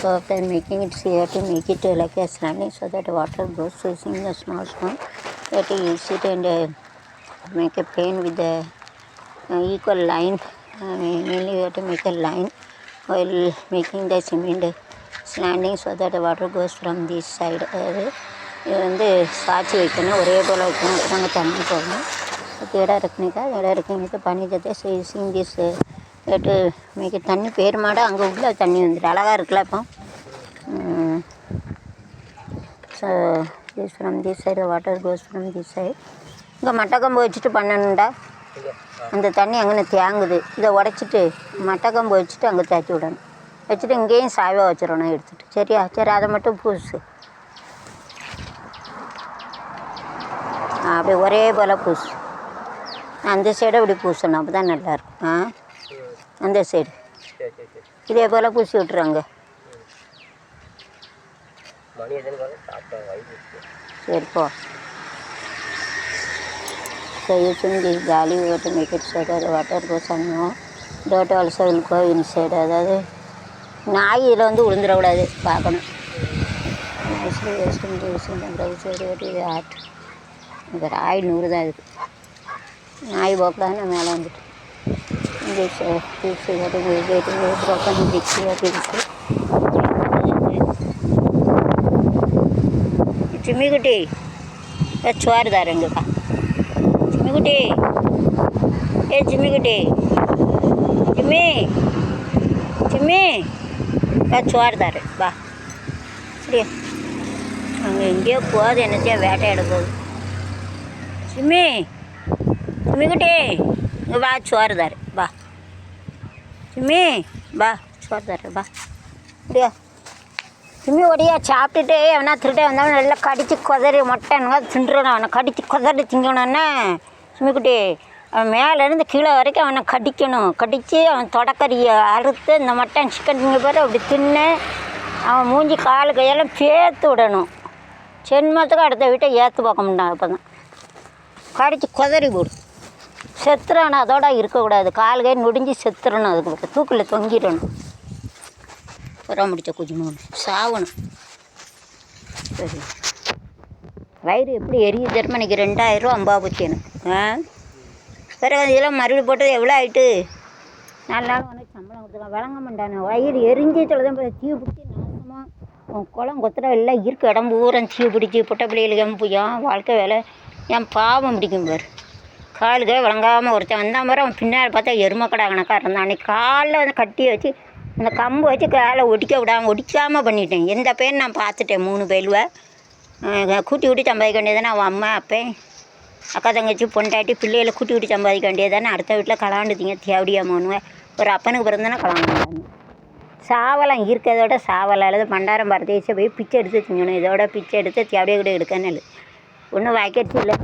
So after making it, so you have to make it like a slanting so that water goes facing the small stone. You have to use it and make a plane with the equal line. Mainly you have to make a line while making the cement slanting so that the water goes from this side. இது வந்து சாய்ச்சி வைக்கணும், ஒரே போல் வைக்கணும், நாங்கள் தண்ணி போடணும். அதுக்கு இடம் இருக்குனிக்கா இடம் இருக்குங்கிறது பண்ணி தட்டே சீங் திஸ் எட்டு மிக தண்ணி பேர் மாட அங்கே உள்ள தண்ணி வந்துட்டு அழகாக இருக்குல்ல இப்போ. So this from this side water cos from this side. இங்கே மட்டக்கம்பு வச்சுட்டு பண்ணணுண்டா, அந்த தண்ணி அங்கே தேங்குது. இதை உடச்சிட்டு மட்டக்கம்பு வச்சுட்டு அங்கே தேய்ச்சி விடணும். வச்சுட்டு இங்கேயும் சாய்வாக வச்சிடணும் எடுத்துகிட்டு. சரியா? சரி, அதை மட்டும் பூசு. அப்படி ஒரே போல் பூசு. அந்த சைடை இப்படி பூசணும், அப்போ தான் நல்லாயிருக்கும். அந்த சைடு இதே போல் பூசி விட்டுறாங்க. சரி போ. So using this galley we have to make it so that the water goes on. Dirt also will go inside. அதாவது நாய் இதில் வந்து விழுந்துடக்கூடாது, பார்க்கணும். இந்த ராய் 100 தான் இருக்குது. நாய் போக்கலான்னு மேலே வந்துட்டு சிம்மிக்குட்டி சோறுதாருங்கக்கா. சிம்மிக்குட்டி, சிம்மிக்குட்டி, சிம்மி சிம்மி சோறுதாரு வா. சரியா? அங்கே எங்கேயோ போகுது, என்னத்தையோ வேட்டையாட போகுது. சிம்மி, சிம்மிக்குட்டி இங்கே வா, சோறுதாரு வா. சிம்மி வா, சோறுதாரு வா. அப்படியா? சிம்மி ஒடியா சாப்பிட்டுட்டு அவனா திருட்டே வந்தவன் நல்லா கடித்து கொதறி மொட்டைனுங்க தின்றுணும். அவனை கடித்து கொதறி திங்கணுன்னா சிம்மிக்குட்டி அவன் மேலேருந்து கீழே வரைக்கும் அவனை கடிக்கணும். கடித்து அவன் தொடக்கறியை அறுத்து இந்த மட்டன் சிக்கன் திங்க பாரு அப்படி தின்னு அவன் மூஞ்சி காலு கையெல்லாம் பேர்த்து விடணும். சென்மத்துக்கு அடுத்த வீட்டை ஏற்று பார்க்க முடியாது. அப்போ தான் கடித்து கொதறி போடும். செத்துறணும், அதோட இருக்கக்கூடாது. கால் கை நொடிஞ்சு செத்துறணும். அதுக்கு தூக்கில் தொங்கிடணும். புறம் முடிச்ச குஜிமோன்னு சாவணும். சரி, வயிறு எப்படி எரியுது தெரியுமா? இன்றைக்கி 2000 ரூபா அம்பா போச்சு எனக்கு. பிறகு இதெல்லாம் மறுபடியும் போட்டது எவ்வளோ ஆகிட்டு? 4 நாள் உனக்கு சம்பளம் கொடுத்துருக்கான். விளங்க மாட்டானு வயிறு எரிஞ்சு தொலைதான் தீ பிடிச்சி நாசமாக உன் குளம் கொத்துற எல்லாம் இருக்க இடம் பூரம் தீ பிடிச்சி புட்ட பிள்ளைகளுக்கு எம்புயும் வாழ்க்கை வேலை என் பாவம் பிடிக்கும் பாரு. காலுக்கே விளங்காமல் ஒருத்தன் வந்தால் மாதிரி அவன் பின்னாடி பார்த்தா எருமக்கடா கணக்காக இருந்தான். அன்றைக்கி காலில் வந்து கட்டி வச்சு அந்த கம்பு வச்சு காலை ஒடிக்காமல் பண்ணிட்டேன். எந்த பையன் நான் பார்த்துட்டேன். 3 பயிலுவை கூட்டி விட்டு சம்பாதிக்க வேண்டியதானே. அவன் அம்மா அப்பேன் அக்கா தங்கச்சி பொண்டாட்டி பிள்ளைகளை கூட்டி விட்டு சம்பாதிக்க வேண்டியதானே. அடுத்த வீட்டில் கலாண்டுதிங்க தேவடியாமோனுவேன். ஒரு அப்பனுக்கு பிறந்தானே கலாண்டு. சாவலாம் இருக்கிறதோட சாவலாம் அல்லது பண்டாரம் பரதேச போய் பிச்சை எடுத்து திங்கணும். இதோட பிச்சை எடுத்து தேவடியா கூட எடுக்கன்னு ஒன்றும் வாய்க்கடிச்சு இல்லை.